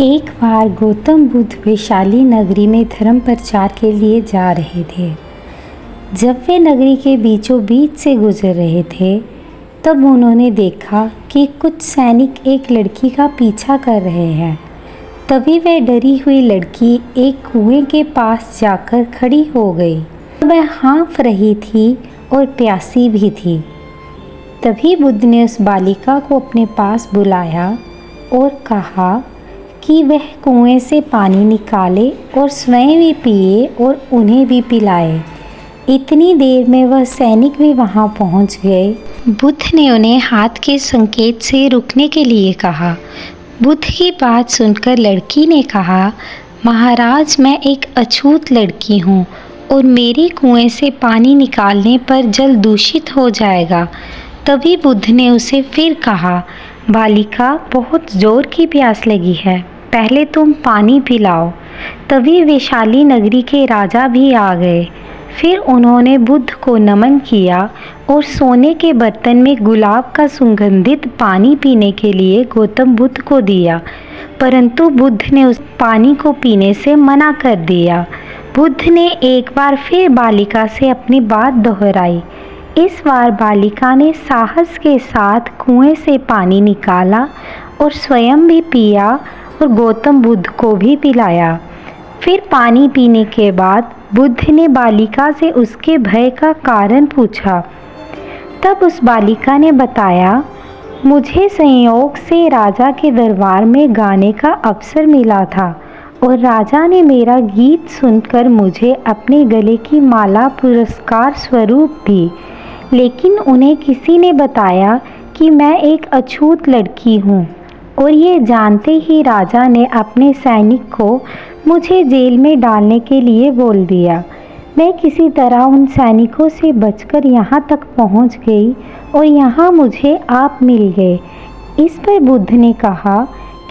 एक बार गौतम बुद्ध वैशाली नगरी में धर्म प्रचार के लिए जा रहे थे। जब वे नगरी के बीचों बीच से गुजर रहे थे तब उन्होंने देखा कि कुछ सैनिक एक लड़की का पीछा कर रहे हैं। तभी वह डरी हुई लड़की एक कुएं के पास जाकर खड़ी हो गई। वह हाँफ रही थी और प्यासी भी थी। तभी बुद्ध ने उस बालिका को अपने पास बुलाया और कहा कि वह कुएं से पानी निकाले और स्वयं भी पिए और उन्हें भी पिलाए। इतनी देर में वह सैनिक भी वहां पहुंच गए। बुद्ध ने उन्हें हाथ के संकेत से रुकने के लिए कहा। बुद्ध की बात सुनकर लड़की ने कहा, महाराज, मैं एक अछूत लड़की हूँ और मेरे कुएं से पानी निकालने पर जल दूषित हो जाएगा। तभी बुद्ध ने उसे फिर कहा, बालिका, बहुत जोर की प्यास लगी है, पहले तुम पानी पिलाओ। तभी वैशाली नगरी के राजा भी आ गए। फिर उन्होंने बुद्ध को नमन किया और सोने के बर्तन में गुलाब का सुगंधित पानी पीने के लिए गौतम बुद्ध को दिया, परंतु बुद्ध ने उस पानी को पीने से मना कर दिया। बुद्ध ने एक बार फिर बालिका से अपनी बात दोहराई। इस बार बालिका ने साहस के साथ कुएं से पानी निकाला और स्वयं भी पिया और गौतम बुद्ध को भी पिलाया। फिर पानी पीने के बाद बुद्ध ने बालिका से उसके भय का कारण पूछा। तब उस बालिका ने बताया, मुझे संयोग से राजा के दरबार में गाने का अवसर मिला था और राजा ने मेरा गीत सुनकर मुझे अपने गले की माला पुरस्कार स्वरूप दी। लेकिन उन्हें किसी ने बताया कि मैं एक अछूत लड़की हूँ और ये जानते ही राजा ने अपने सैनिक को मुझे जेल में डालने के लिए बोल दिया। मैं किसी तरह उन सैनिकों से बचकर यहाँ तक पहुँच गई और यहाँ मुझे आप मिल गए। इस पर बुद्ध ने कहा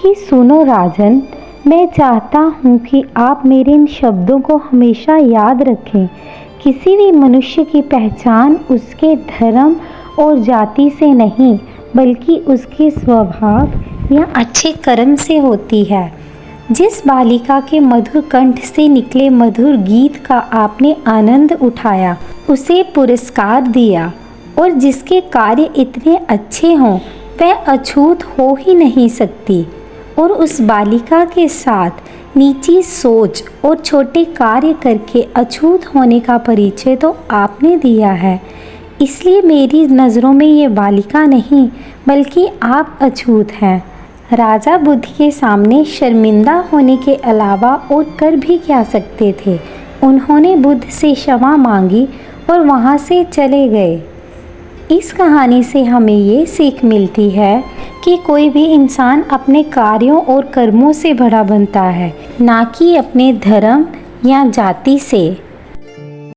कि सुनो राजन, मैं चाहता हूँ कि आप मेरे इन शब्दों को हमेशा याद रखें। किसी भी मनुष्य की पहचान उसके धर्म और जाति से नहीं, बल्कि उसके स्वभाव या अच्छे कर्म से होती है। जिस बालिका के मधुर कंठ से निकले मधुर गीत का आपने आनंद उठाया, उसे पुरस्कार दिया, और जिसके कार्य इतने अच्छे हों वह अछूत हो ही नहीं सकती। और उस बालिका के साथ नीची सोच और छोटे कार्य करके अछूत होने का परिचय तो आपने दिया है। इसलिए मेरी नज़रों में ये बालिका नहीं बल्कि आप अछूत हैं। राजा बुद्ध के सामने शर्मिंदा होने के अलावा और कर भी क्या सकते थे। उन्होंने बुद्ध से क्षमा मांगी और वहाँ से चले गए। इस कहानी से हमें ये सीख मिलती है कि कोई भी इंसान अपने कार्यों और कर्मों से बड़ा बनता है, ना कि अपने धर्म या जाति से।